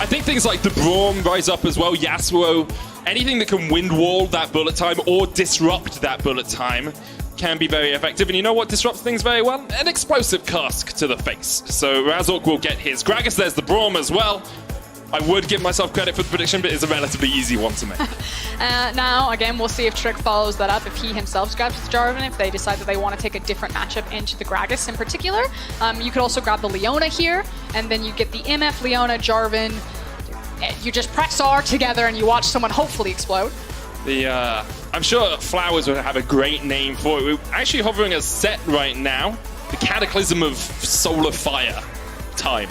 think things like the Braum rise up as well, Yasuo, anything that can wind wall that bullet time or disrupt that bullet time can be very effective. And you know what disrupts things very well? An explosive cask to the face. So Razork will get his Gragas. There's the Braum as well. I would give myself credit for the prediction, but it's a relatively easy one to make. Now, again, we'll see if Trick follows that up, if he himself grabs the Jarvan, if they decide that they want to take a different matchup into the Gragas in particular. You could also grab the Leona here, and then you get the MF, Leona, Jarvan. You just press R together and you watch someone hopefully explode. I'm sure Flowers would have a great name for it. We're actually hovering a Sett right now. The Cataclysm of Solar Fire time.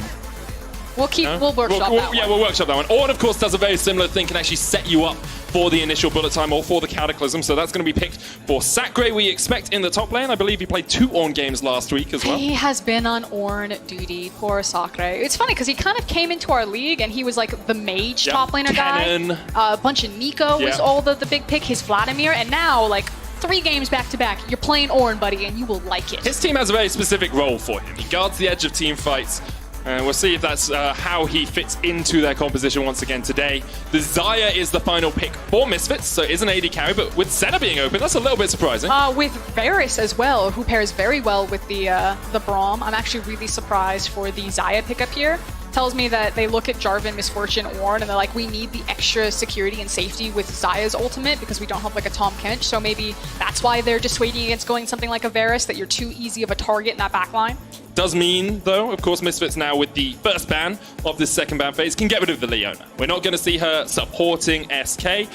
We'll workshop that one. Yeah, we'll workshop that one. Ornn, of course, does a very similar thing, can actually set you up for the initial bullet time or for the Cataclysm, so that's going to be picked for Sacre, we expect, in the top lane. I believe he played 2 Ornn games last week as well. He has been on Ornn duty, poor Sacre. It's funny, because he kind of came into our league, and he was like the mage top laner guy. A bunch of Nico was all the big pick, his Vladimir, and now, like, 3 games back-to-back, you're playing Ornn, buddy, and you will like it. His team has a very specific role for him. He guards the edge of team fights. We'll see if that's how he fits into their composition once again today. The Xayah is the final pick for Misfits, so it is an AD carry, but with Sett being open, that's a little bit surprising. With Varus as well, who pairs very well with the Braum. I'm actually really surprised for the Xayah pickup here. Tells me that they look at Jarvan, Misfortune, Ornn, and they're like, we need the extra security and safety with Xayah's ultimate because we don't have like a Tahm Kench, so maybe that's why they're dissuading against going something like a Varus, that you're too easy of a target in that backline. Does mean, though, of course, Misfits now with the first ban of this second ban phase can get rid of the Leona. We're not going to see her supporting SK.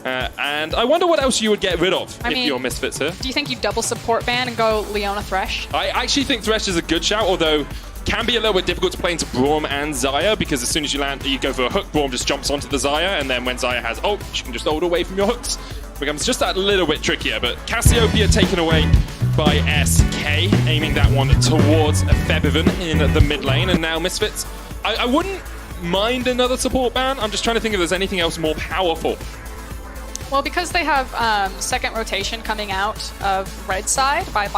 And I wonder what else you would get rid of if you're Misfits here. Do you think you double support ban and go Leona Thresh? I actually think Thresh is a good shout, although can be a little bit difficult to play into Braum and Xayah, because as soon as you land, you go for a hook, Braum just jumps onto the Xayah, and then when Xayah has ult, she can just ult away from your hooks. It becomes just that little bit trickier, but Cassiopeia taken away by SK, aiming that one towards Febiven in the mid lane, and now Misfits. I wouldn't mind another support ban. I'm just trying to think if there's anything else more powerful. Well, because they have second rotation coming out of red side by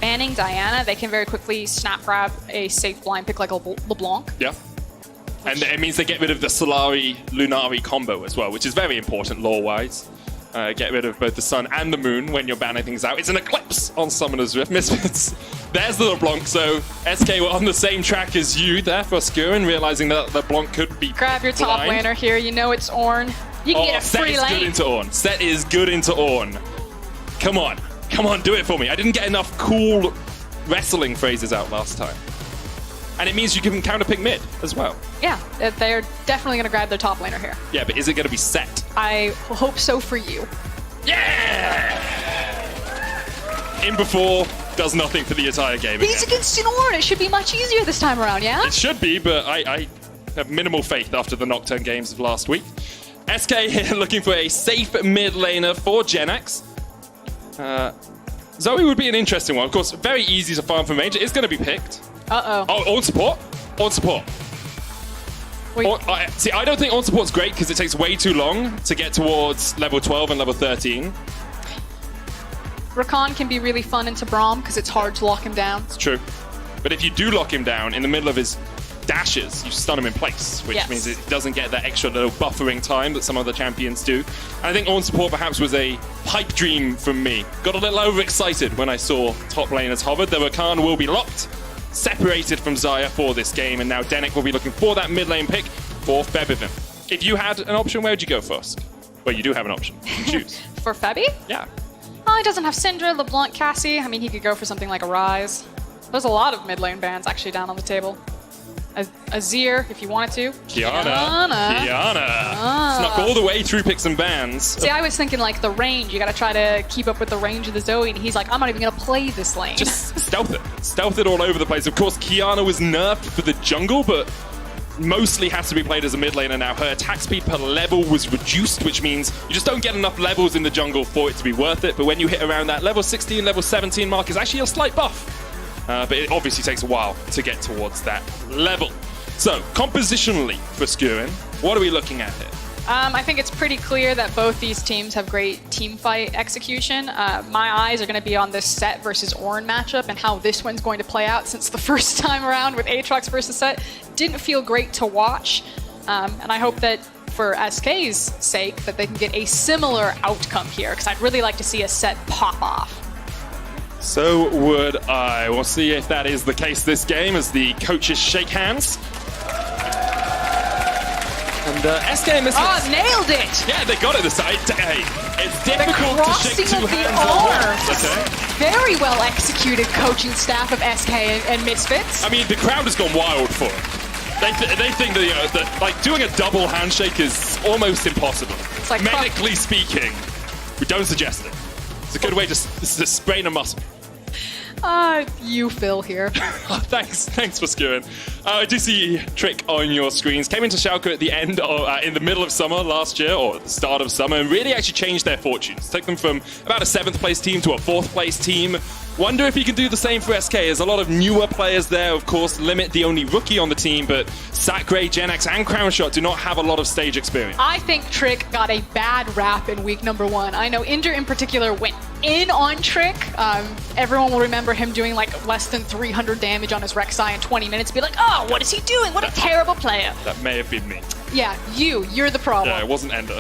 banning Diana, they can very quickly snap grab a safe blind pick like a LeBlanc. Yeah. And it means they get rid of the Solari-Lunari combo as well, which is very important lore-wise. Get rid of both the sun and the moon when you're banning things out. It's an eclipse on Summoner's Rift. Misfits. There's the LeBlanc, so SK were on the same track as you there, Froskurinn, realizing that LeBlanc could be Grab your top laner here, you know it's Ornn. You can get a free lane. Sett is good into Ornn. Sett is good into Ornn. Come on. Come on, do it for me. I didn't get enough cool wrestling phrases out last time. And it means you can counter-pick mid as well. Yeah, they're definitely going to grab their top laner here. Yeah, but is it going to be Sett? I hope so for you. Yeah! In before does nothing for the entire game. He's against an Ornn. It should be much easier this time around, yeah? It should be, but I have minimal faith after the Nocturne games of last week. SK here looking for a safe mid laner for Jenax. Zoe would be an interesting one. Of course, very easy to farm from range. It is going to be picked. Uh-oh. Oh, Ornn support? Ornn support. See, I don't think Ornn support's great because it takes way too long to get towards level 12 and level 13. Rakan can be really fun into Braum because it's hard to lock him down. It's true. But if you do lock him down in the middle of his dashes, you stun him in place, which means it doesn't get that extra little buffering time that some other champions do. And I think Ornn support perhaps was a pipe dream from me. Got a little overexcited when I saw top laners hovered. The Rakan will be locked, separated from Xayah for this game, and now Denyk will be looking for that mid lane pick for Febiven. If you had an option, where would you go first? Well, you do have an option. You can choose. For Febi? Yeah. Oh, he doesn't have Syndra, LeBlanc, Cassie. I mean, he could go for something like a Ryze. There's a lot of mid lane bans actually down on the table. Azir, if you wanted to. Qiyana. Snuck all the way through picks and bans. See, I was thinking like the range. You got to try to keep up with the range of the Zoe, and he's like, I'm not even going to play this lane. Just stealth it. Stealth it all over the place. Of course, Qiyana was nerfed for the jungle, but mostly has to be played as a mid laner now. Her attack speed per level was reduced, which means you just don't get enough levels in the jungle for it to be worth it. But when you hit around that level 16, level 17 mark is actually a slight buff. But it obviously takes a while to get towards that level. So, compositionally, Froskurinn, what are we looking at here? I think it's pretty clear that both these teams have great team fight execution. My eyes are going to be on this Sett versus Ornn matchup and how this one's going to play out, since the first time around with Aatrox versus Sett didn't feel great to watch. And I hope that for SK's sake, that they can get a similar outcome here, because I'd really like to see a Sett pop off. So would I. We'll see if that is the case this game as the coaches shake hands. And SK and Misfits. Oh, nailed it! Yeah, they got it this time. Hey, it's difficult to shake two hands at once. Okay. Very well executed coaching staff of SK and Misfits. I mean, the crowd has gone wild for it. They think that like doing a double handshake is almost impossible. It's like medically speaking, we don't suggest it. It's a good way to sprain a muscle. You Phil here. Thanks Froskurinn. I do see Trick on your screens. Came into Sacre at the end, in the middle of summer last year, or at the start of summer, and really actually changed their fortunes. Took them from about a 7th place team to a 4th place team. Wonder if he can do the same for SK. There's a lot of newer players there, of course. Limit, the only rookie on the team, but Sacre, Jenax, and Crownshot do not have a lot of stage experience. I think Trick got a bad rap in week number 1. I know Inder in particular went in on Trick. Everyone will remember him doing like less than 300 damage on his Rek'Sai in 20 minutes. Be like, oh, what is he doing? What a terrible player. That may have been me. Yeah, you're the problem. Yeah, it wasn't Ender.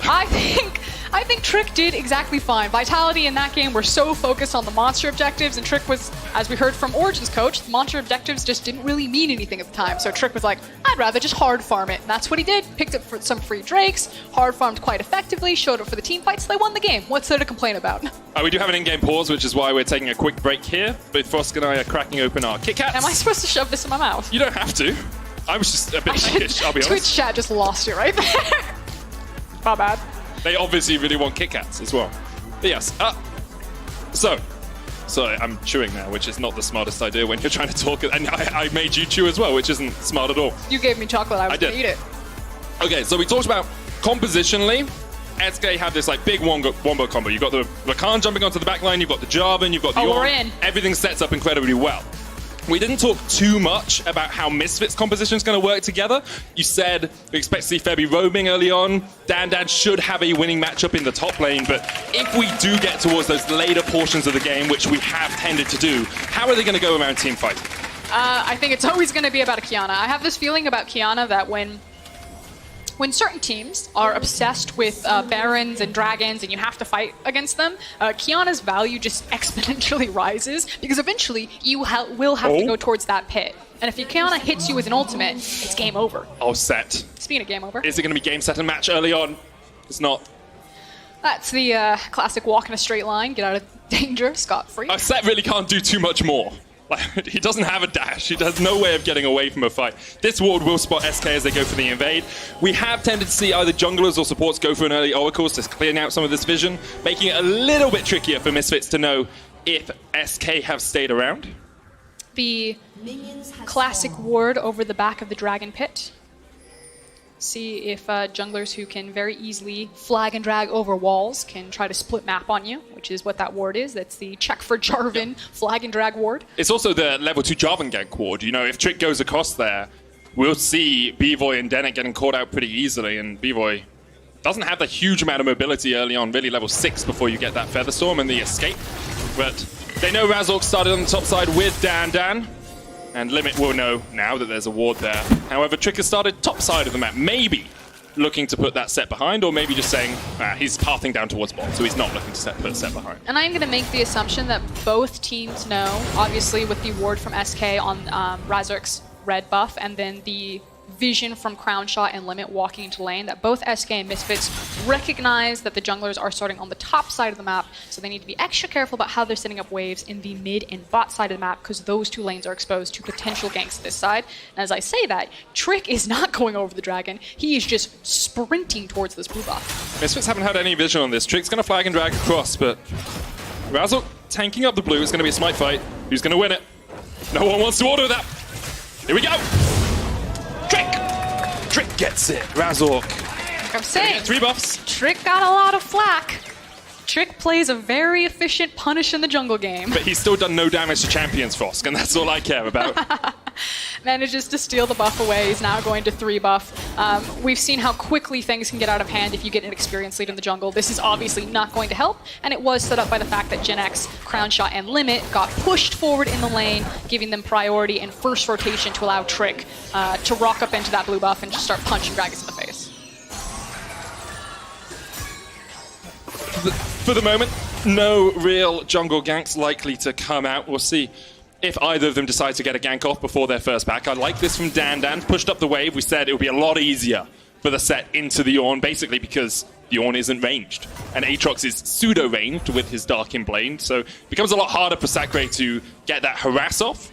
I think Trick did exactly fine. Vitality in that game were so focused on the monster objectives, and Trick was, as we heard from Origin's coach, the monster objectives just didn't really mean anything at the time. So Trick was like, I'd rather just hard farm it. And that's what he did. Picked up for some free Drakes, hard farmed quite effectively, showed up for the team fights, they won the game. What's there to complain about? We do have an in-game pause, which is why we're taking a quick break here. But Frosk and I are cracking open our Kit Kats. Am I supposed to shove this in my mouth? You don't have to. I was just a bit peckish, I'll be honest. Twitch chat just lost it right there. My bad. They obviously really want Kit Kats as well. But yes, so I'm chewing now, which is not the smartest idea when you're trying to talk. And I made you chew as well, which isn't smart at all. You gave me chocolate, I was going to eat it. Okay, so we talked about compositionally. SK had this like big wombo combo. You've got the Rakan jumping onto the back line, you've got the Jarvan, you've got the Ornn. Everything sets up incredibly well. We didn't talk too much about how Misfits composition is going to work together. You said we expect to see Febi roaming early on. DanDan should have a winning matchup in the top lane, but if we do get towards those later portions of the game, which we have tended to do, how are they going to go around team fighting? I think it's always going to be about a Qiyana. I have this feeling about Qiyana that when certain teams are obsessed with Barons and Dragons and you have to fight against them, Qiyana's value just exponentially rises because eventually you will have to go towards that pit. And if your Qiyana hits you with an ultimate, it's game over. Oh, Sett. Speaking of game over. Is it going to be game, set, and match early on? It's not. That's the classic walk in a straight line, get out of danger, scot-free. Sett really can't do too much more. Like, he doesn't have a dash. He has no way of getting away from a fight. This ward will spot SK as they go for the invade. We have tended to see either junglers or supports go for an early oracles to clear out some of this vision, making it a little bit trickier for Misfits to know if SK have stayed around. The classic ward over the back of the dragon pit. See if junglers who can very easily flag and drag over walls can try to split map on you, which is what that ward is. That's the check for Jarvan flag and drag ward. It's also the level 2 Jarvan gank ward. You know, if Trick goes across there, we'll see Bvoy and Denyk getting caught out pretty easily, and Bvoy doesn't have a huge amount of mobility early on, really level 6 before you get that Feather Storm and the escape. But they know Razork started on the top side with DanDan. And Limit will know now that there's a ward there. However, Trick has started top side of the map. Maybe looking to put that Sett behind, or maybe just saying he's pathing down towards bot, so he's not looking to put Sett behind. And I'm going to make the assumption that both teams know, obviously with the ward from SK on Razork's red buff, and then the vision from Crownshot and Limit walking into lane, that both SK and Misfits recognize that the junglers are starting on the top side of the map, so they need to be extra careful about how they're setting up waves in the mid and bot side of the map, because those two lanes are exposed to potential ganks this side. And as I say that, Trick is not going over the dragon, he is just sprinting towards this blue buff. Misfits haven't had any vision on this. Trick's going to flag and drag across, but Razork tanking up the blue. It's going to be a smite fight. Who's going to win it? No one wants to order that. Here we go. Trick gets it. Razork. Like I'm saying, 3 buffs. Trick got a lot of flack. Trick plays a very efficient punish in the jungle game. But he's still done no damage to champions, Frosk, and that's all I care about. Manages to steal the buff away. He's now going to 3 buff. We've seen how quickly things can get out of hand if you get an experienced lead in the jungle. This is obviously not going to help, and it was set up by the fact that Jenax, Crownshot, and Limit got pushed forward in the lane, giving them priority and first rotation to allow Trick to rock up into that blue buff and just start punching Gragas in the face. For the moment, no real jungle ganks likely to come out. We'll see if either of them decide to get a gank off before their first back. I like this from DanDan. Pushed up the wave. We said it would be a lot easier for the Sett into the Ornn, basically because the Ornn isn't ranged. And Aatrox is pseudo-ranged with his Dark in Blade, so it becomes a lot harder for Sacre to get that harass off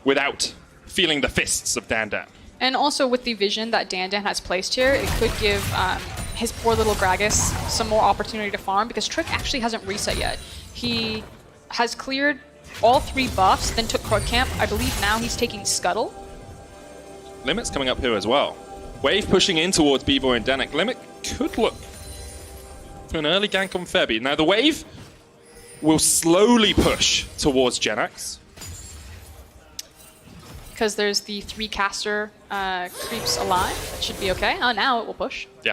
without feeling the fists of DanDan. And also with the vision that DanDan has placed here, it could give his poor little Gragas some more opportunity to farm, because Trick actually hasn't reset yet. He has cleared all 3 buffs, then took Crud Camp. I believe now he's taking Scuttle. Limit's coming up here as well. Wave pushing in towards Bvoy and Denyk. Limit could look for an early gank on Febi. Now the wave will slowly push towards Jenax. Because there's the 3 caster creeps alive. That should be okay. Oh, now it will push. Yeah.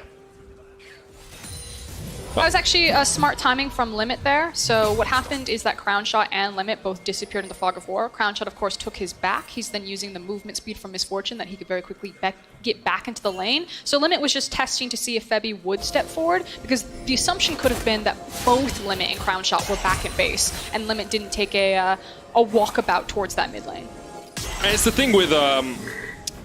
That was actually a smart timing from Limit there. So what happened is that Crownshot and Limit both disappeared in the Fog of War. Crownshot, of course, took his back. He's then using the movement speed from Misfortune that he could very quickly get back into the lane. So Limit was just testing to see if Febi would step forward, because the assumption could have been that both Limit and Crownshot were back at base, and Limit didn't take a walkabout towards that mid lane. And it's the thing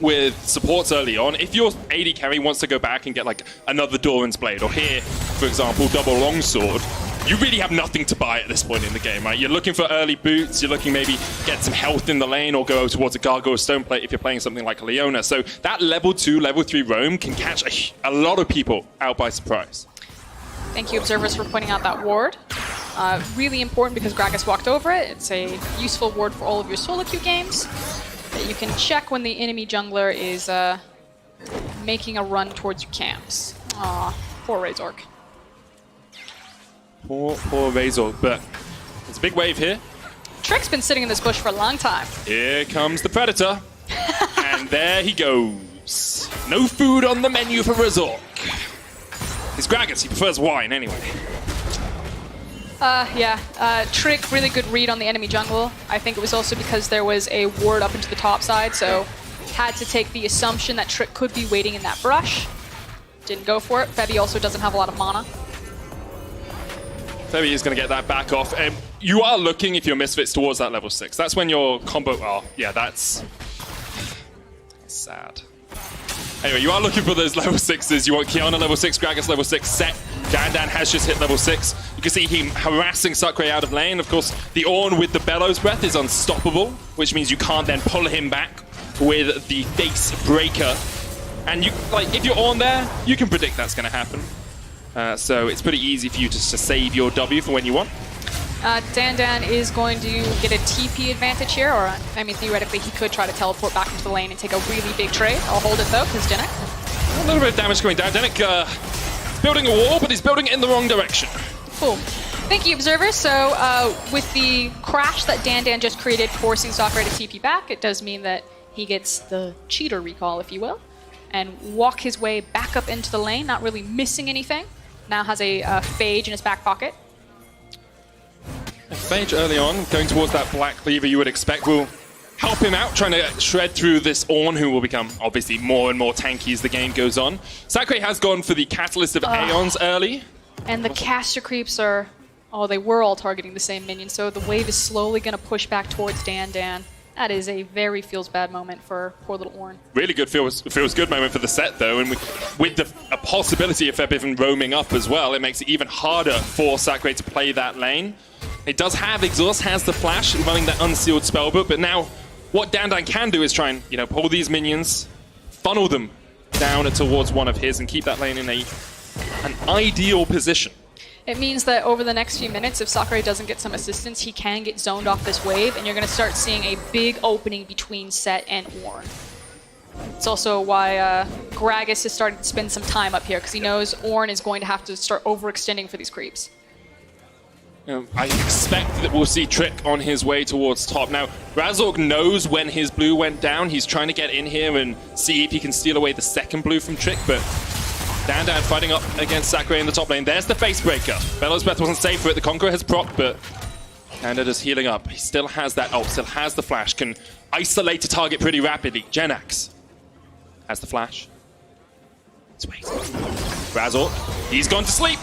with supports early on. If your AD carry wants to go back and get like another Doran's Blade, or here, for example, double longsword, you really have nothing to buy at this point in the game, right? You're looking for early boots, you're looking maybe get some health in the lane, or go towards a Gargoyle Stone Plate if you're playing something like Leona. So that level 2, level 3 roam can catch a lot of people out by surprise. Thank you, observers, for pointing out that ward. Really important because Gragas walked over it. It's a useful ward for all of your solo queue games that you can check when the enemy jungler is making a run towards your camps. Aw, poor Razork. Poor Razork, but there's a big wave here. Trick's been sitting in this bush for a long time. Here comes the Predator. And there he goes. No food on the menu for Razork. It's Gragas, he prefers wine anyway. Trick, really good read on the enemy jungle. I think it was also because there was a ward up into the top side, so had to take the assumption that Trick could be waiting in that brush. Didn't go for it. Febi also doesn't have a lot of mana. Febi is going to get that back off. You are looking, if you're Misfits, towards that level 6. That's when your combo... Oh, yeah, that's sad. Anyway, you are looking for those level 6s. You want Qiyana level 6, Gragas level 6, Sett. DanDan has just hit level 6. You can see him harassing Sacre out of lane. Of course, the Ornn with the Bellows Breath is unstoppable, which means you can't then pull him back with the Face Breaker. And you, like, if you're Ornn there, you can predict that's going to happen. So it's pretty easy for you to save your W for when you want. DanDan is going to get a TP advantage here, or, I mean, theoretically, he could try to teleport back into the lane and take a really big trade. I'll hold it, though, because Denyk. A little bit of damage coming down. Denyk is building a wall, but he's building it in the wrong direction. Cool. Thank you, observer. So, with the crash that DanDan just created, forcing Sacre to TP back, it does mean that he gets the cheater recall, if you will, and walk his way back up into the lane, not really missing anything. Now has a Phage in his back pocket. Phage early on, going towards that black cleaver you would expect will help him out, trying to shred through this Ornn, who will become obviously more and more tanky as the game goes on. Sacre has gone for the Catalyst of Aeons early. And the caster creeps are... Oh, they were all targeting the same minion, so the wave is slowly going to push back towards DanDan. That is a very feels bad moment for poor little Ornn. Really good feels good moment for the Sett though, and with a possibility of Febiven roaming up as well, it makes it even harder for Sacre to play that lane. It does have exhaust, has the flash, running that unsealed spellbook, but now what DanDan can do is try and, pull these minions, funnel them down towards one of his, and keep that lane in an ideal position. It means that over the next few minutes, if Sacre doesn't get some assistance, he can get zoned off this wave, and you're going to start seeing a big opening between Sett and Ornn. It's also why Gragas is starting to spend some time up here, because he knows Ornn is going to have to start overextending for these creeps. I expect that we'll see Trick on his way towards top. Now, Razork knows when his blue went down. He's trying to get in here and see if he can steal away the second blue from Trick, but DanDan fighting up against Sacre in the top lane. There's the face breaker. Bellows Breath wasn't safe for it. The Conqueror has proc, but DanDan is healing up. He still has that ult, still has the flash, can isolate a target pretty rapidly. Jenax has the flash. Let's wait. Razork, he's gone to sleep.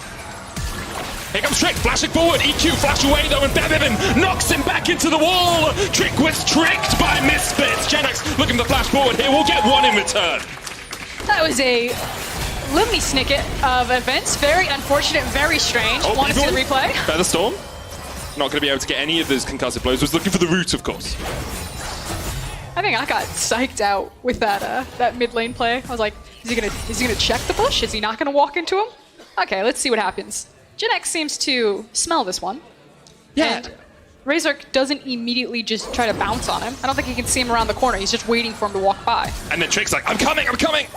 Here comes Trick, flashing forward, EQ flash away though, and Febiven knocks him back into the wall! Trick was tricked by Misfits! Jenax looking to flash forward here, we'll get one in return. That was a limby snicket of events, very unfortunate, very strange. Want to see the replay? Featherstorm, not going to be able to get any of those concussive blows, was looking for the root, of course. I think I got psyched out with that mid lane play. I was like, is he gonna check the bush? Is he not gonna walk into him? Okay, let's see what happens. Jenax seems to smell this one. Yeah. And Razork doesn't immediately just try to bounce on him. I don't think he can see him around the corner. He's just waiting for him to walk by. And then Trick's like, I'm coming, I'm coming!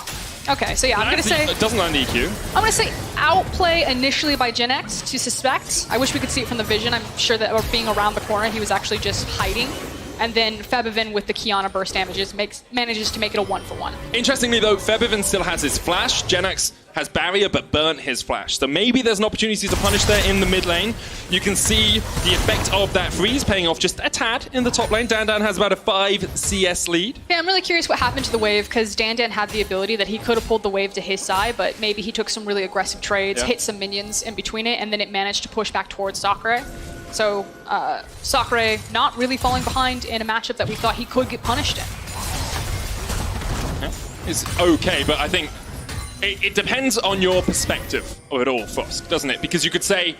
Okay, so yeah, I'm gonna say... It doesn't land EQ. I'm gonna say outplay initially by Jenax to suspect. I wish we could see it from the vision. I'm sure that being around the corner, he was actually just hiding. And then Febiven with the Qiyana burst damages manages to make it a 1-for-1. Interestingly though, Febiven still has his flash. Jenax has barrier but burnt his flash. So maybe there's an opportunity to punish there in the mid lane. You can see the effect of that freeze paying off just a tad in the top lane. DanDan has about a 5 CS lead. Yeah, I'm really curious what happened to the wave because DanDan had the ability that he could have pulled the wave to his side, but maybe he took some really aggressive trades, hit some minions in between it, and then it managed to push back towards Sacre. So, Sacre not really falling behind in a matchup that we thought he could get punished in. Yeah, it's okay, but I think it depends on your perspective of it all, Frosk, doesn't it? Because you could say,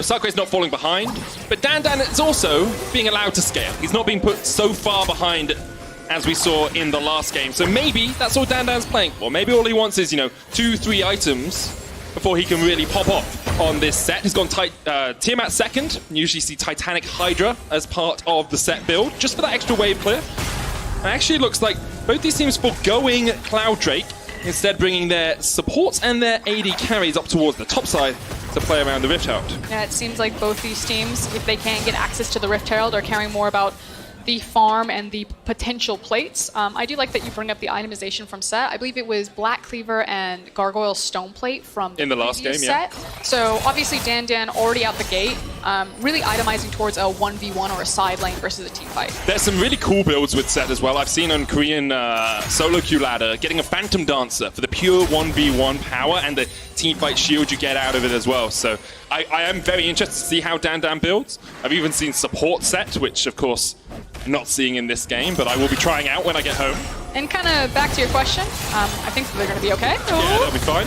Sacre's not falling behind, but DanDan is also being allowed to scale. He's not being put so far behind as we saw in the last game. So maybe that's all DanDan's playing for. Maybe all he wants is, 2-3 items before he can really pop off on this set. He's gone Tiamat second. You usually see Titanic Hydra as part of the set build, just for that extra wave clear. It actually looks like both these teams foregoing Cloud Drake, instead bringing their supports and their AD carries up towards the top side to play around the Rift Herald. Yeah, it seems like both these teams, if they can't get access to the Rift Herald, are caring more about the farm and the potential plates. I do like that you bring up the itemization from Sett. I believe it was Black Cleaver and Gargoyle Stone Plate from the last game, set. So obviously DanDan already out the gate, really itemizing towards a 1v1 or a side lane versus a team fight. There's some really cool builds with Sett as well. I've seen on Korean solo queue ladder getting a Phantom Dancer for the pure 1v1 power and the team fight shield you get out of it as well. So I am very interested to see how DanDan builds. I've even seen support Sett, which of course I'm not seeing in this game, but I will be trying out when I get home. And kind of back to your question, I think they're going to be okay. Yeah, they'll be fine.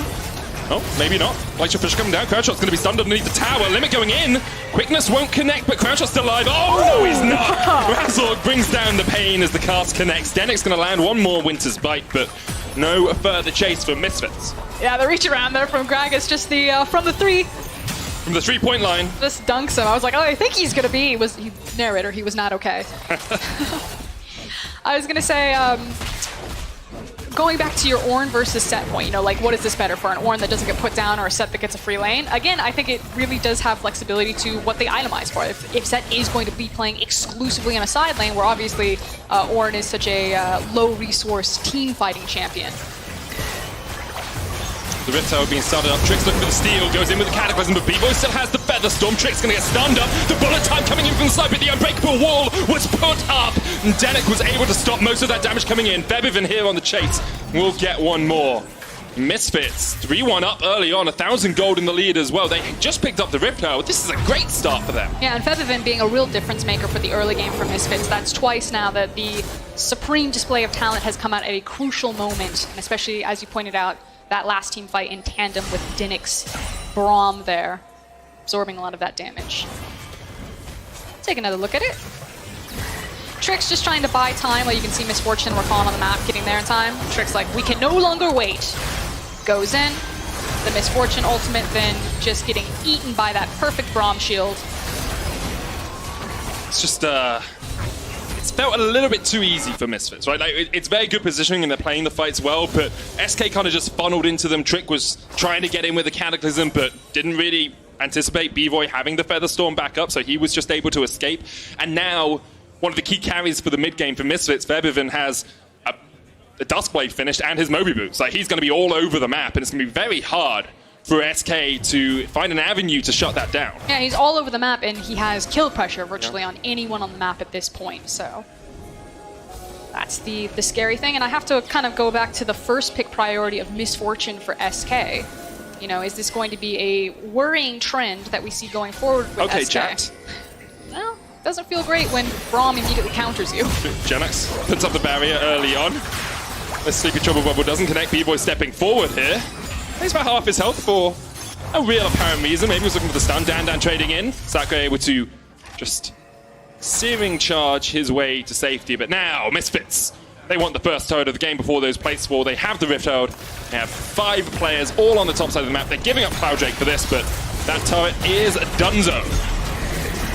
Oh, maybe not. Light your fish coming down. Crownshot's going to be stunned underneath the tower. Limit going in. Quickness won't connect, but Crownshot's still alive. Oh, no, he's not. Razork brings down the pain as the cast connects. Denyk's going to land one more Winter's Bite, but no further chase for Misfits. Yeah, the reach around there from Gragas, just the from the 3. From the 3-point line. Just dunks him. I was like, oh, I think he's going to be. Narrator, he was not okay. I was going to say, going back to your Ornn versus Sett point, what is this better for, an Ornn that doesn't get put down or a Sett that gets a free lane? Again, I think it really does have flexibility to what they itemize for. If Sett is going to be playing exclusively on a side lane, where obviously Ornn is such a low-resource team-fighting champion. The Rift Tower being started up. Trick's looking for the steal, goes in with the Cataclysm, but Bvoy still has the Featherstorm. Trick's going to get stunned up. The bullet time coming in from the side, but the unbreakable wall was put up. And Denyk was able to stop most of that damage coming in. Febiven here on the chase will get one more. Misfits, 3-1 up early on, 1,000 gold in the lead as well. They just picked up the Rift Tower. This is a great start for them. Yeah, and Febiven being a real difference maker for the early game for Misfits. That's twice now that the supreme display of talent has come out at a crucial moment, and especially, as you pointed out, that last team fight in tandem with Denyk's Braum there, absorbing a lot of that damage. Take another look at it. Trick's just trying to buy time while you can see Misfortune and Rakan on the map getting there in time. Trick's like, we can no longer wait. Goes in. The Misfortune ultimate then just getting eaten by that perfect Braum shield. It's just, it's felt a little bit too easy for Misfits, right? It's very good positioning and they're playing the fights well, but SK kind of just funneled into them. Trick was trying to get in with the Cataclysm, but didn't really anticipate Bvoy having the Feather Storm back up, so he was just able to escape. And now, one of the key carries for the mid game for Misfits, Febiven, has the Duskblade finished and his Moby Boots. Like, he's going to be all over the map, and it's going to be very hard for SK to find an avenue to shut that down. Yeah, he's all over the map, and he has kill pressure virtually on anyone on the map at this point, so that's the scary thing. And I have to kind of go back to the first pick priority of misfortune for SK. You know, is this going to be a worrying trend that we see going forward with okay, SK? Jax. Well, doesn't feel great when Braum immediately counters you. Jenax puts up the barrier early on. The Sleepy Trouble Bubble doesn't connect. Bvoy stepping forward here. He's about half his health for a real apparent reason. Maybe he was looking for the stun. DanDan trading in. Sacre able to just searing charge his way to safety. But now, Misfits, they want the first turret of the game before those plates fall. They have the Rift Herald. They have 5 players all on the top side of the map. They're giving up Cloud Drake for this, but that turret is donezo.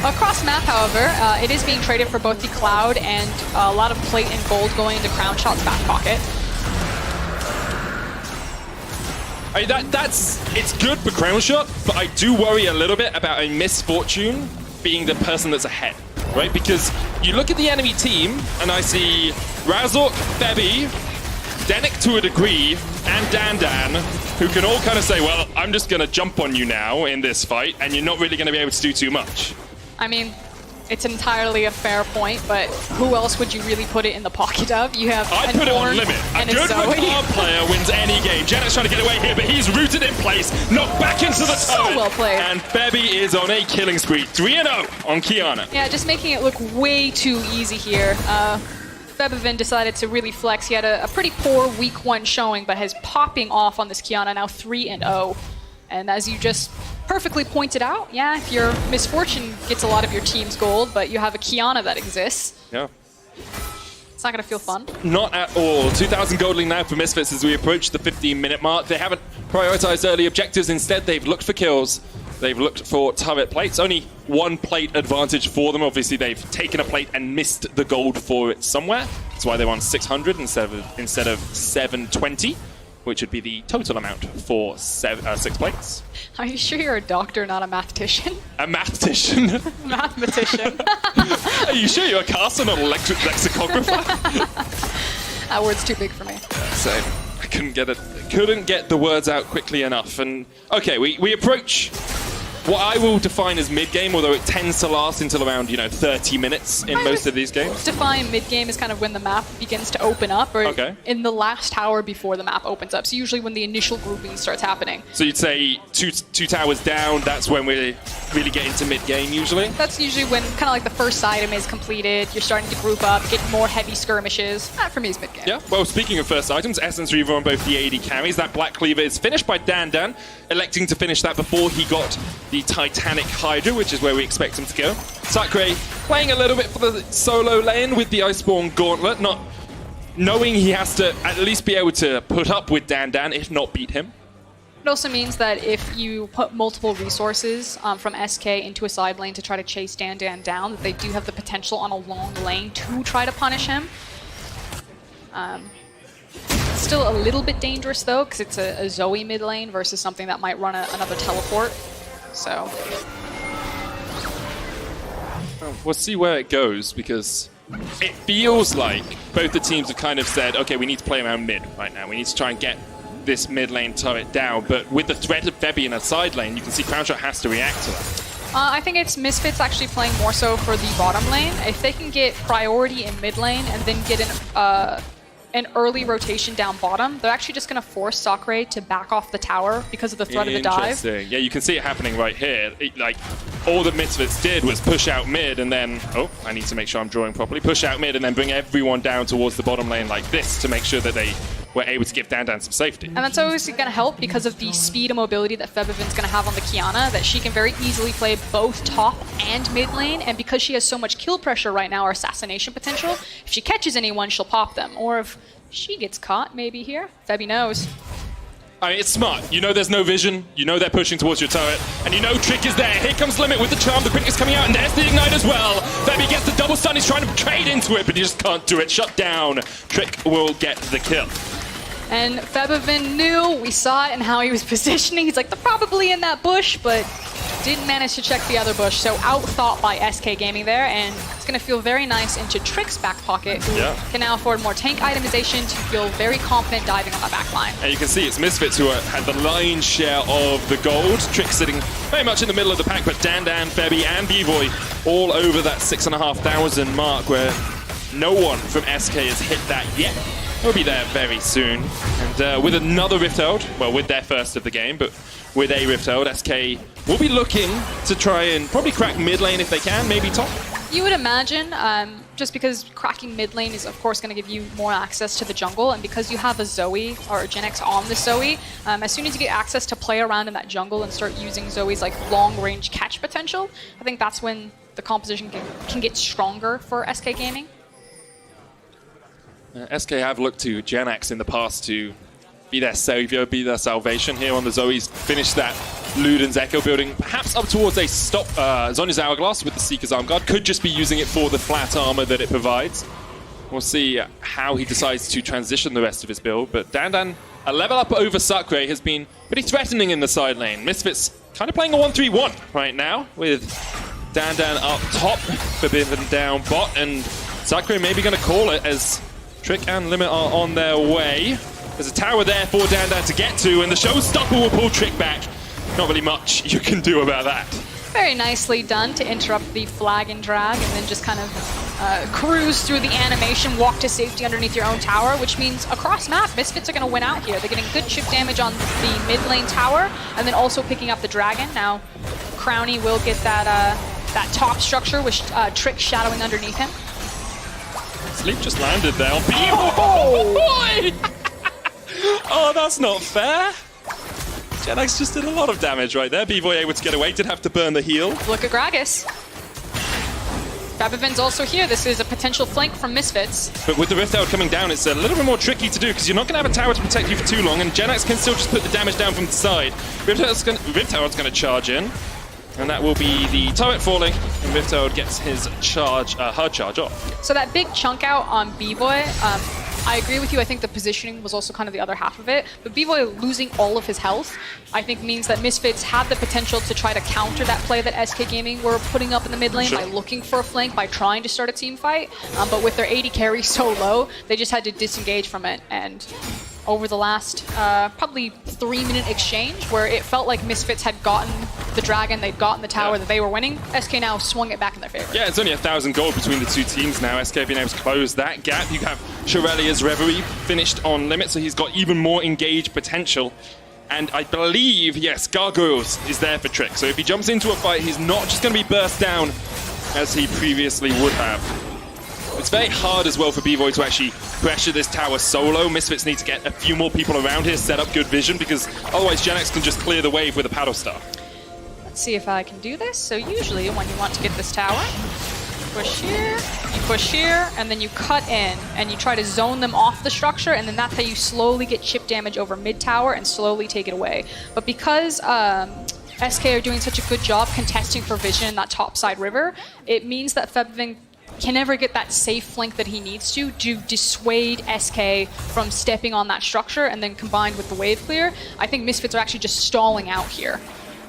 Across map, however, it is being traded for both the Cloud and a lot of plate and gold going into Crownshot's back pocket. I mean, it's good for Crownshot, but I do worry a little bit about a misfortune being the person that's ahead, right? Because you look at the enemy team, and I see Razork, Febi, Denyk to a degree, and DanDan, who can all kind of say, well, I'm just going to jump on you now in this fight, and you're not really going to be able to do too much. I mean, it's entirely a fair point, but who else would you really put it in the pocket of? You have I put it on limit. A good Rakan player wins any game. Jenax trying to get away here, but he's rooted in place, knocked back into the turret. So well played. And Febi is on a killing spree. 3-0 on Qiyana. Yeah, just making it look way too easy here. Febiven decided to really flex. He had a pretty poor week 1 showing, but has popping off on this Qiyana, now 3-0. And as you just perfectly pointed out, yeah, if your misfortune gets a lot of your team's gold, but you have a Qiyana that exists. Yeah. It's not going to feel fun. Not at all. 2,000 gold lead now for Misfits as we approach the 15-minute mark. They haven't prioritized early objectives. Instead, they've looked for kills. They've looked for turret plates. Only 1 plate advantage for them. Obviously, they've taken a plate and missed the gold for it somewhere. That's why they want 600 instead of 720. Which would be the total amount for 6 plates. Are you sure you're a doctor, not a mathematician? A mathematician? Mathematician. Are you sure you're a caster, not a lexicographer? That word's too big for me. So I couldn't get the words out quickly enough. And okay, we approach what I will define as mid-game, although it tends to last until around, 30 minutes in most of these games. Define mid-game is kind of when the map begins to open up, or in the last tower before the map opens up. So usually when the initial grouping starts happening. So you'd say two towers down, that's when we really get into mid-game usually? That's usually when kind of like the first item is completed, you're starting to group up, get more heavy skirmishes. That for me is mid-game. Yeah, well, speaking of first items, S10 LEC on both the AD carries. That Black Cleaver is finished by DanDan, electing to finish that before he got the Titanic Hydra, which is where we expect him to go. Sacre playing a little bit for the solo lane with the Iceborne Gauntlet, not knowing he has to at least be able to put up with DanDan, if not beat him. It also means that if you put multiple resources from SK into a side lane to try to chase DanDan down, that they do have the potential on a long lane to try to punish him. Still a little bit dangerous though, because it's a Zoe mid lane versus something that might run another teleport. So we'll see where it goes, because it feels like both the teams have kind of said, okay, we need to play around mid right now. We need to try and get this mid lane turret down. But with the threat of Febi in a side lane, you can see Crownshot has to react to that. I think it's Misfits actually playing more so for the bottom lane. If they can get priority in mid lane and then get an early rotation down bottom, they're actually just going to force Sacre to back off the tower because of the threat of the dive. Interesting. Yeah, you can see it happening right here. Like, all that Misfits did was push out mid and then, oh, I need to make sure I'm drawing properly, push out mid and then bring everyone down towards the bottom lane like this to make sure that they were able to give DanDan some safety. And that's always going to help because of the speed and mobility that Febiven's going to have on the Qiyana, that she can very easily play both top and mid lane, and because she has so much kill pressure right now, or assassination potential, if she catches anyone, she'll pop them. Or if she gets caught, maybe here, Febi knows. I mean, it's smart. You know there's no vision, you know they're pushing towards your turret, and you know Trick is there. Here comes Limit with the charm, the quickness coming out, and there's the Ignite as well. Febi gets the double stun, he's trying to trade into it, but he just can't do it. Shut down. Trick will get the kill. And Febiven knew, we saw it in how he was positioning. He's like, they're probably in that bush, but didn't manage to check the other bush, so out-thought by SK Gaming there, and it's going to feel very nice into Trick's back pocket, who can now afford more tank itemization to feel very confident diving on that back line. And you can see it's Misfits who had the lion's share of the gold. Trick sitting very much in the middle of the pack, but DanDan, Febi, and Bvoy all over that 6,500 mark, where no one from SK has hit that yet. We'll be there very soon. And with another Rift Herald, well, with their first of the game, but with a Rift Herald, SK will be looking to try and probably crack mid lane if they can, maybe top. You would imagine, just because cracking mid lane is of course going to give you more access to the jungle, and because you have a Zoe or a Jenax on the Zoe, as soon as you get access to play around in that jungle and start using Zoe's like long-range catch potential, I think that's when the composition can get stronger for SK Gaming. SK have looked to Jenax in the past to be their savior, be their salvation here on the Zoe's. Finished that Luden's Echo building, perhaps up towards a stop Zhonya's Hourglass with the Seeker's Arm Guard. Could just be using it for the flat armor that it provides. We'll see how he decides to transition the rest of his build, but DanDan, a level up over Sacre, has been pretty threatening in the side lane. Misfits kind of playing a 1-3-1 right now, with DanDan up top, Febiven down bot, and Sacre maybe going to call it as Trick and Limit are on their way. There's a tower there for DanDan to get to, and the showstopper will pull Trick back. Not really much you can do about that. Very nicely done to interrupt the flag and drag, and then just kind of cruise through the animation, walk to safety underneath your own tower, which means across map, Misfits are going to win out here. They're getting good chip damage on the mid lane tower, and then also picking up the dragon. Now, Crowny will get that top structure with Trick shadowing underneath him. Sleep just landed there on Bvoy! Oh, that's not fair. Jenax just did a lot of damage right there. Bvoy able to get away, did have to burn the heal. Look at Gragas. Febiven's also here. This is a potential flank from Misfits. But with the Rift Herald coming down, it's a little bit more tricky to do because you're not going to have a tower to protect you for too long, and Jenax can still just put the damage down from the side. Rift Herald's going to charge in, and that will be the turret falling, and Rift Herald gets his charge, her charge off. So that big chunk out on Bvoy, I agree with you. I think the positioning was also kind of the other half of it. But Bvoy losing all of his health, I think means that Misfits had the potential to try to counter that play that SK Gaming were putting up in the mid lane by looking for a flank, by trying to start a team fight. But with their AD carry so low, they just had to disengage from it. And over the last probably 3-minute exchange, where it felt like Misfits had gotten the dragon, they'd gotten the tower that they were winning, SK now swung it back in their favor. Yeah, it's only 1,000 gold between the two teams now. SK being able to close that gap. You have Shirelia's Reverie finished on limit, so he's got even more engaged potential. And I believe, yes, Gargoyles is there for Trick. So if he jumps into a fight, he's not just going to be burst down as he previously would have. It's very hard as well for Bvoy to actually pressure this tower solo. Misfits need to get a few more people around here, set up good vision, because otherwise Jenax can just clear the wave with a paddle star. Let's see if I can do this. So usually when you want to get this tower, push here, you push here, and then you cut in, and you try to zone them off the structure, and then that's how you slowly get chip damage over mid tower and slowly take it away. But because SK are doing such a good job contesting for vision in that top side river, it means that Febiven can never get that safe flank that he needs to dissuade SK from stepping on that structure, and then combined with the wave clear, I think Misfits are actually just stalling out here.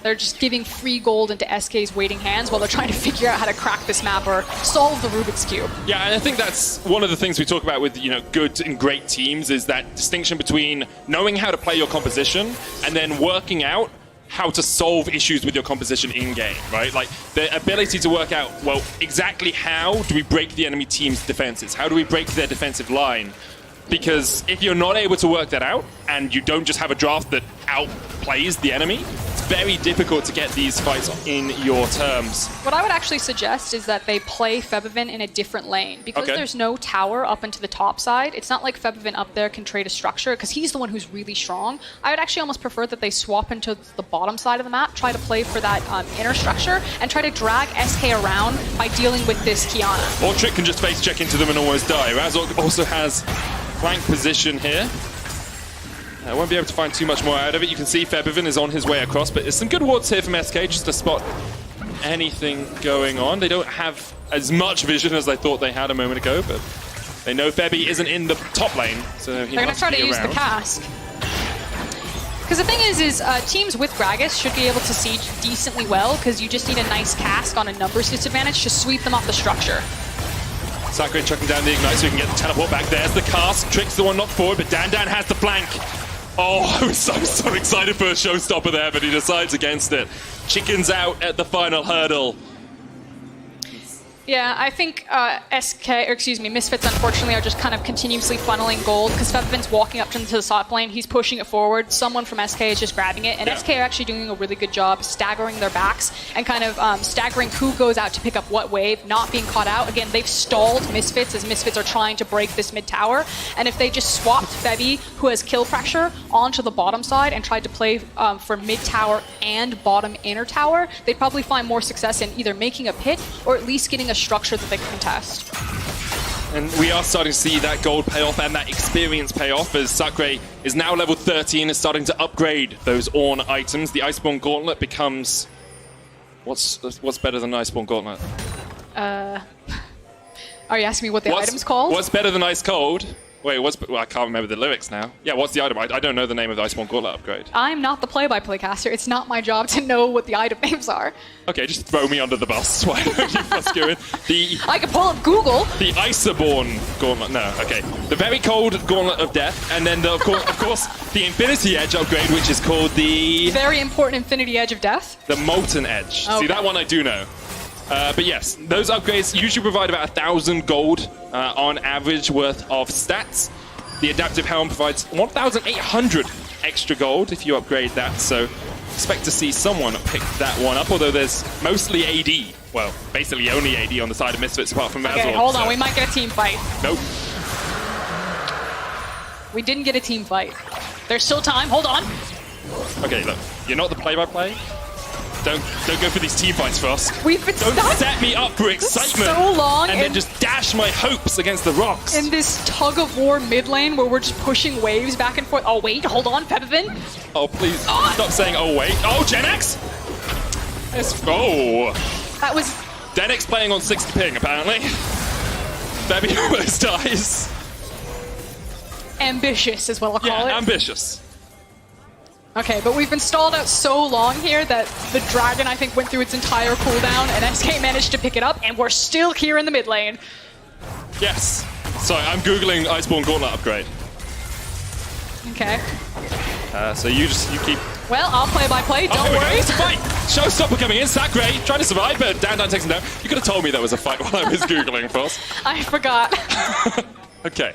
They're just giving free gold into SK's waiting hands while they're trying to figure out how to crack this map or solve the Rubik's Cube. Yeah, and I think that's one of the things we talk about with, you know, good and great teams, is that distinction between knowing how to play your composition and then working out how to solve issues with your composition in-game, right? Like, the ability to work out, well, exactly how do we break the enemy team's defenses? How do we break their defensive line? Because if you're not able to work that out, and you don't just have a draft that outplays the enemy, it's very difficult to get these fights in your terms. What I would actually suggest is that they play Febiven in a different lane. Because there's no tower up into the top side, it's not like Febiven up there can trade a structure, because he's the one who's really strong. I would actually almost prefer that they swap into the bottom side of the map, try to play for that inner structure, and try to drag SK around by dealing with this Qiyana. Or Trick can just face check into them and almost die. Razork also has flank position here. I won't be able to find too much more out of it. You can see Febiven is on his way across, but there's some good wards here from SK just to spot anything going on. They don't have as much vision as I thought they had a moment ago, but they know Febi isn't in the top lane, so he They're going to try to use around. the cask. Because the thing is teams with Gragas should be able to siege decently well, because you just need a nice cask on a numbers disadvantage to sweep them off the structure. Sacre chucking down the Ignite so he can get the teleport back. There's the cast. Tricks the one knocked forward, but DanDan has the flank. Oh, I was so excited for a showstopper there, but he decides against it. Chickens out at the final hurdle. Yeah, I think Misfits unfortunately are just kind of continuously funneling gold because Febiven's walking up into the top lane, he's pushing it forward, someone from SK is just grabbing it, and SK are actually doing a really good job staggering their backs and kind of staggering who goes out to pick up what wave, not being caught out. Again, they've stalled Misfits as Misfits are trying to break this mid tower, and if they just swapped Febi, who has kill pressure, onto the bottom side and tried to play for mid tower and bottom inner tower, they'd probably find more success in either making a pit or at least getting a structure that they can contest. And we are starting to see that gold pay off and that experience pay off as Sacre is now level 30 and is starting to upgrade those Ornn items. The Iceborne Gauntlet becomes... What's better than Iceborne Gauntlet? Are you asking me what the item's called? What's better than Ice Cold? Wait, well, I can't remember the lyrics now. Yeah, what's the item? I don't know the name of the Iceborne Gauntlet upgrade. I'm not the play-by-play caster. It's not my job to know what the item names are. Okay, just throw me under the bus. Why don't you, Froskurinn? I can pull up Google. The Iceborne Gauntlet. No, okay. The very cold Gauntlet of Death, and then of course the Infinity Edge upgrade, which is called the very important Infinity Edge of Death. The Molten Edge. Okay. See, that one I do know. But yes, those upgrades usually provide about 1,000 gold on average worth of stats. The Adaptive Helm provides 1,800 extra gold if you upgrade that, so expect to see someone pick that one up, although there's mostly AD. Well, basically only AD on the side of Misfits apart from Razork. Okay, hold on, we might get a team fight. Nope. We didn't get a team fight. There's still time, hold on. Okay, look, you're not the play-by-play. Don't go for these team fights, Frost. We've been Don't set me up for excitement so long and then just dash my hopes against the rocks. In this tug-of-war mid lane where we're just pushing waves back and forth. Oh, wait, hold on, Febiven. Oh, please, stop saying, oh, wait. Oh, Jenax! Oh. That was... Denyk's playing on 60 ping, apparently. Febi almost dies. Ambitious is what I'll call it. Yeah, ambitious. Okay, but we've been stalled out so long here that the dragon, I think, went through its entire cooldown, and SK managed to pick it up, and we're still here in the mid lane. Yes. Sorry, I'm Googling Iceborne Gauntlet upgrade. Okay. So you keep... Well, I'll play-by-play, don't worry. It's a fight! Showstopper coming in, Sacre trying to survive, but DanDan takes him down. You could have told me there was a fight while I was Googling, Frost. I forgot. Okay.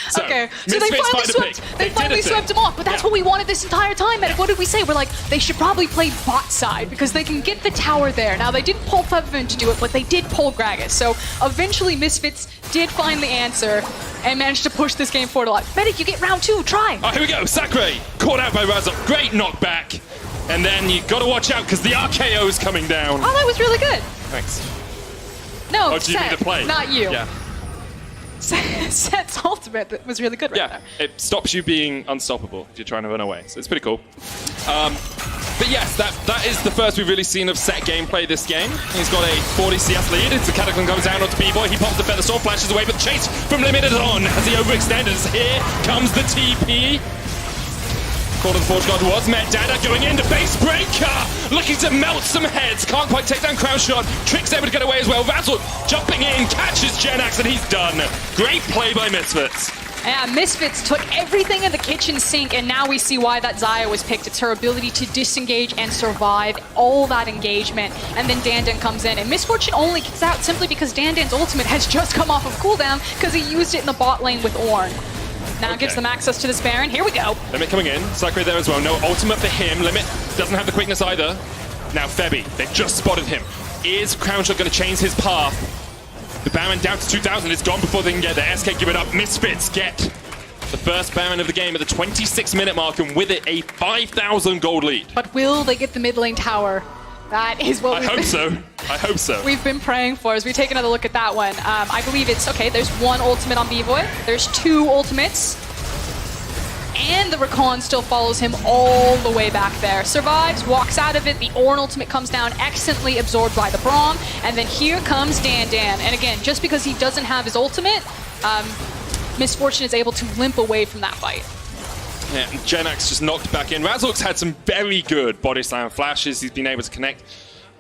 So they finally swept him off, but that's what we wanted this entire time. And what did we say? We're like, they should probably play bot side because they can get the tower there. Now, they didn't pull Febiven to do it, but they did pull Gragas. So eventually, Misfits did find the answer and managed to push this game forward a lot. Medic, you get round 2, try. Oh, here we go. Sacre caught out by Razork. Great knockback. And then you got to watch out because the RKO is coming down. Oh, that was really good. Thanks. No, do you mean to play? Not you. Yeah. Sett's ultimate that was really good right there. It stops you being unstoppable if you're trying to run away, so it's pretty cool. But yes, that is the first we've really seen of Sett gameplay this game. He's got a 40 CS lead. It's a Cataclysm comes down onto Bvoy. He pops the Feather Sword, flashes away, but the chase from Limited on as he overextended. Here comes the TP. Call of the Forge God was met. DanDan going into base breaker, looking to melt some heads. Can't quite take down Crownshot. Trick's able to get away as well. Razork jumping in, catches Jenax, and he's done. Great play by Misfits. Yeah, Misfits took everything in the kitchen sink, and now we see why that Xayah was picked. It's her ability to disengage and survive all that engagement. And then DanDan comes in, and Misfortune only gets out simply because DanDan's ultimate has just come off of cooldown because he used it in the bot lane with Ornn. Now gives them access to this Baron. Here we go. Limit coming in. Sacre there as well. No ultimate for him. Limit doesn't have the quickness either. Now Febi, they've just spotted him. Is Crownshot going to change his path? The Baron down to 2,000. It's gone before they can get there. SK give it up. Misfits get the first Baron of the game at the 26-minute mark, and with it a 5,000 gold lead. But will they get the mid lane tower? That is what I hope so. We've been praying for as we take another look at that one. I believe it's okay. There's one ultimate on Bvoy. There's 2 ultimates. And the Rakan still follows him all the way back there. Survives, walks out of it. The Ornn ultimate comes down, excellently absorbed by the Braum. And then here comes DanDan. And again, just because he doesn't have his ultimate, Misfortune is able to limp away from that fight. Yeah, Jenax just knocked back in. Razork's had some very good body slam flashes. He's been able to connect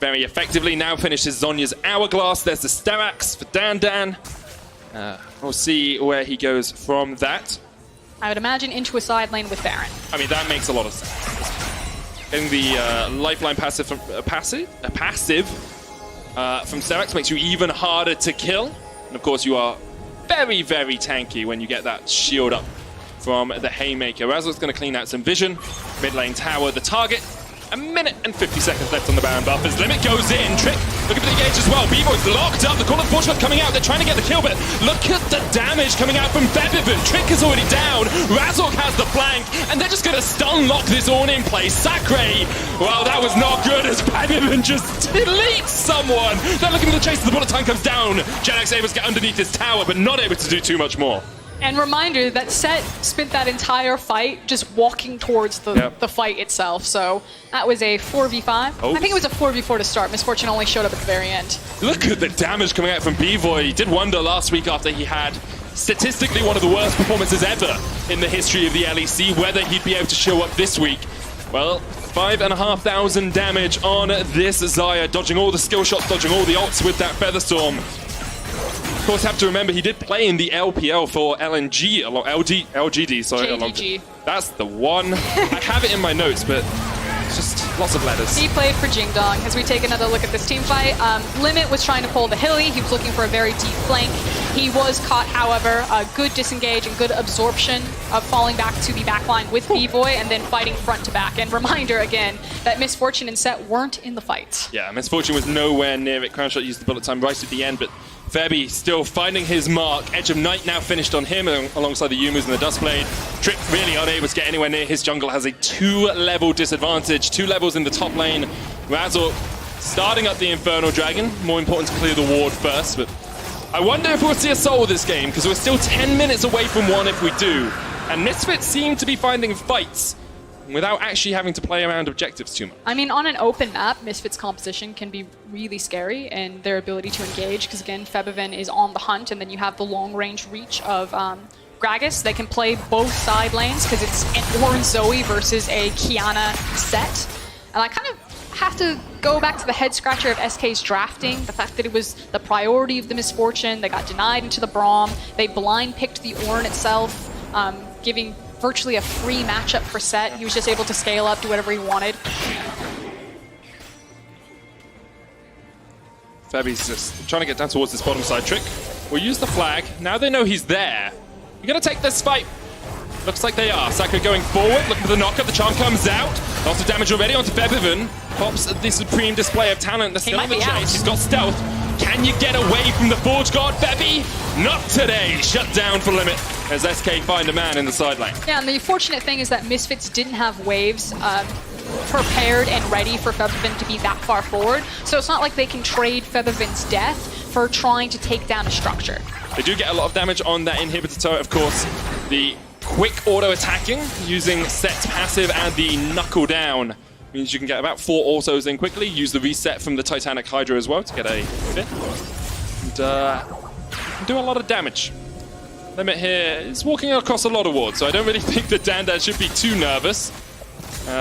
very effectively. Now finishes Zhonya's Hourglass. There's the Sterak's for DanDan. We'll see where he goes from that. I would imagine into a side lane with Baron. I mean, that makes a lot of sense. Getting the lifeline passive from Serax makes you even harder to kill. And of course, you are very, very tanky when you get that shield up from the Haymaker. Razork's going to clean out some vision. Mid lane tower, the target. A minute and 50 seconds left on the Baron buff as Limit goes in. Trick looking for the engage as well. Bvoy's locked up. The Call of Fortune coming out. They're trying to get the kill, but look at the damage coming out from Febiven. Trick is already down. Razork has the flank, and they're just going to stun lock this Ornn in place. Sacre, well, that was not good as Febiven just deletes someone. They're looking for the chase as the bullet time comes down. Jenax able to get underneath this tower, but not able to do too much more. And reminder that Sett spent that entire fight just walking towards the fight itself. So that was a 4v5. Oh. I think it was a 4v4 to start. Misfortune only showed up at the very end. Look at the damage coming out from Bvoy. He did wonder last week after he had statistically one of the worst performances ever in the history of the LEC, whether he'd be able to show up this week. Well, 5,500 damage on this Xayah, dodging all the skill shots, dodging all the ults with that Featherstorm. Of course, have to remember he did play in the LPL for LGD. JDG. That's the one. I have it in my notes, but it's just lots of letters. He played for Jingdong. As we take another look at this team fight, Limit was trying to pull the Hilly. He was looking for a very deep flank. He was caught, however, a good disengage and good absorption of falling back to the backline with Bvoy and then fighting front to back. And reminder again that Misfortune and Sett weren't in the fight. Yeah, Misfortune was nowhere near it. Crownshot used the bullet time right at the end, but Febby still finding his mark. Edge of Night now finished on him alongside the Yumus and the Duskblade. Trick really unable to get anywhere near his jungle, has a 2-level disadvantage. 2 levels in the top lane. Razork starting up the Infernal Dragon. More important to clear the ward first, but I wonder if we'll see a soul this game, because we're still 10 minutes away from one if we do. And Misfits seem to be finding fights without actually having to play around objectives too much. I mean, on an open map, Misfits' composition can be really scary, and their ability to engage, because again, Febiven is on the hunt, and then you have the long-range reach of Gragas. They can play both side lanes, because it's an Ornn Zoe versus a Qiyana Sett. And I kind of have to go back to the head-scratcher of SK's drafting, the fact that it was the priority of the Misfortune. They got denied into the Braum. They blind-picked the Ornn itself, giving virtually a free matchup for Sett. He was just able to scale up, do whatever he wanted. Febby's just trying to get down towards this bottom side. Trick will use the flag. Now they know he's there. You're going to take this fight. Looks like they are. Sacre going forward, looking for the knockup. The charm comes out. Lots of damage already onto Febiven. Pops the supreme display of talent. They're still in the chase. He's got stealth. Can you get away from the Forge God, Febby? Not today. Shut down for Limit as SK find a man in the side lane. Yeah, and the fortunate thing is that Misfits didn't have waves prepared and ready for Febiven to be that far forward. So it's not like they can trade Febiven's death for trying to take down a structure. They do get a lot of damage on that inhibitor turret, of course. The quick auto-attacking using Sett's passive and the knuckle down means you can get about 4 autos in quickly. Use the reset from the Titanic Hydra as well to get a 5th. And do a lot of damage. Limit here is walking across a lot of wards, so I don't really think that DanDan should be too nervous.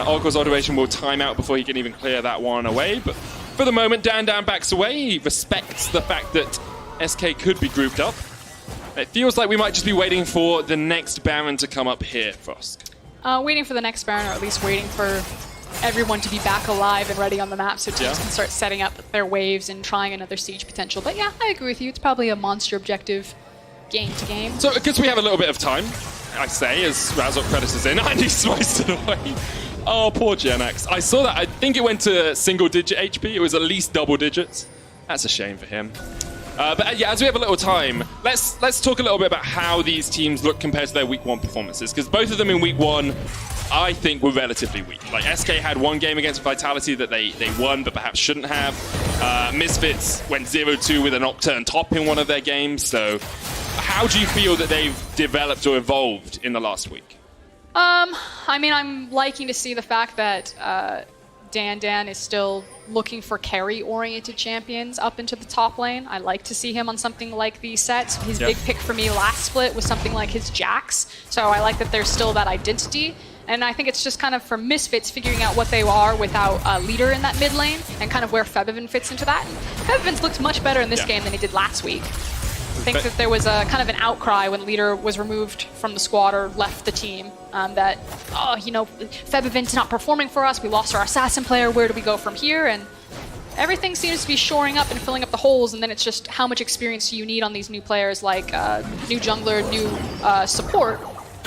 Oracle's automation will time out before he can even clear that one away, but for the moment, DanDan backs away. He respects the fact that SK could be grouped up. It feels like we might just be waiting for the next Baron to come up here, Frosk. Waiting for the next Baron, or at least waiting for everyone to be back alive and ready on the map so teams can start setting up their waves and trying another siege potential. But yeah, I agree with you. It's probably a monster objective game to game. So because we have a little bit of time, I say, as Razork predators in, and he sliced it away. Oh, poor Jenax. I saw that. I think it went to single-digit HP. It was at least double digits. That's a shame for him. But yeah, as we have a little time, let's talk a little bit about how these teams look compared to their Week 1 performances, because both of them in Week 1, I think, were relatively weak. Like, SK had one game against Vitality that they won, but perhaps shouldn't have. Misfits went 0-2 with a Nocturne top in one of their games, so how do you feel that they've developed or evolved in the last week? I mean, I'm liking to see the fact that DanDan is still looking for carry-oriented champions up into the top lane. I like to see him on something like the Sett. His big pick for me last split was something like his Jenax. So I like that there's still that identity. And I think it's just kind of for Misfits figuring out what they are without a leader in that mid lane and kind of where Febiven fits into that. Febiven's looked much better in this game than he did last week. I think that there was a kind of an outcry when leader was removed from the squad or left the team that, oh, you know, Febiven's not performing for us. We lost our assassin player. Where do we go from here? And everything seems to be shoring up and filling up the holes. And then it's just how much experience do you need on these new players like new jungler, new support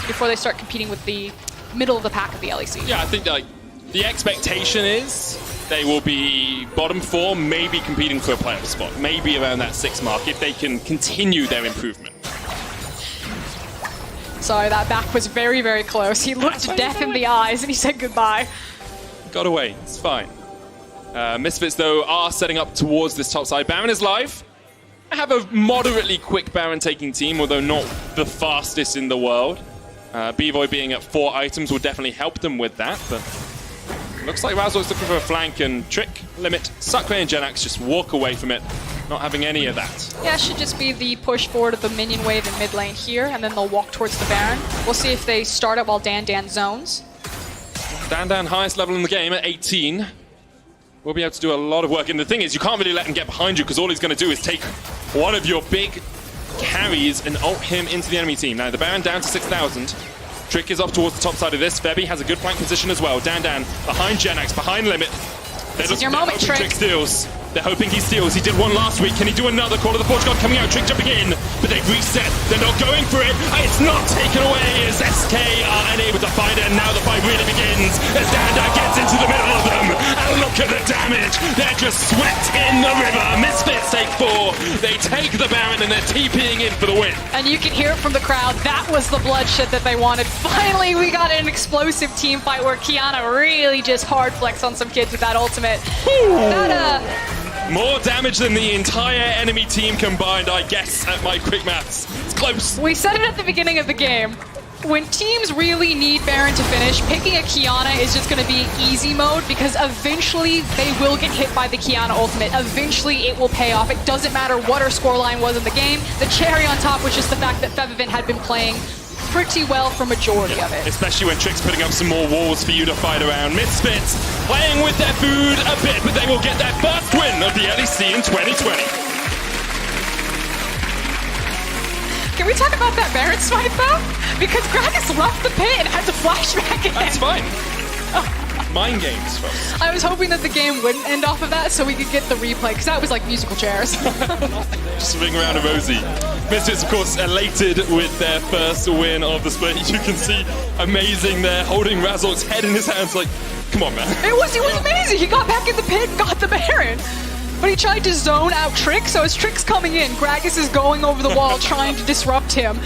before they start competing with the middle of the pack of the LEC. Yeah, I think like the expectation is they will be bottom 4, maybe competing for a playoff spot, maybe around that 6 mark if they can continue their improvement. Sorry, that back was very, very close. He looked death in the eyes and he said goodbye. Got away, it's fine. Misfits, though, are setting up towards this top side. Baron is live. I have a moderately quick Baron taking team, although not the fastest in the world. Bvoy being at 4 items will definitely help them with that, but looks like Razork's looking for a flank and trick, limit, Sacre and Jenax just walk away from it, not having any of that. Yeah, it should just be the push forward of the minion wave in mid lane here, and then they'll walk towards the Baron. We'll see if they start it while DanDan zones. DanDan, highest level in the game at 18. We'll be able to do a lot of work, and the thing is, you can't really let him get behind you because all he's going to do is take one of your big carries and ult him into the enemy team. Now, the Baron down to 6,000. Trick is up towards the top side of this. Febby has a good flank position as well. DanDan behind Jenax, behind Limit. This is your moment, Trick. Trick steals. They're hoping he steals. He did one last week. Can he do another? Call of the Forge God coming out. Trick jumping in. But they've reset. They're not going for it. It's not taken away as SK are unable to find it. And now the fight really begins as DanDan gets into the middle of them. And look at the damage. They're just swept in the river. Misfits take 4. They take the Baron and they're TPing in for the win. And you can hear it from the crowd. That was the bloodshed that they wanted. Finally, we got an explosive team fight where Qiyana really just hard flex on some kids with that ultimate. More damage than the entire enemy team combined, I guess, at my quick maths. It's close. We said it at the beginning of the game. When teams really need Baron to finish, picking a Qiyana is just going to be easy mode because eventually they will get hit by the Qiyana ultimate. Eventually it will pay off. It doesn't matter what our scoreline was in the game. The cherry on top was just the fact that Febiven had been playing pretty well for majority of it. Especially when Trick's putting up some more walls for you to fight around. Misfits playing with their food a bit, but they will get their first win of the LEC in 2020. Can we talk about that Baron swipe though? Because Gragas left the pit and had to flash back in. That's fine. Mind games, folks. I was hoping that the game wouldn't end off of that so we could get the replay, because that was like musical chairs. Just ring around a rosy. Misfits, of course, elated with their first win of the split. You can see amazing there, holding Razork's head in his hands like, come on, man. It was amazing. He got back in the pit and got the Baron. But he tried to zone out Trick, so as Trick's coming in, Gragas is going over the wall trying to disrupt him.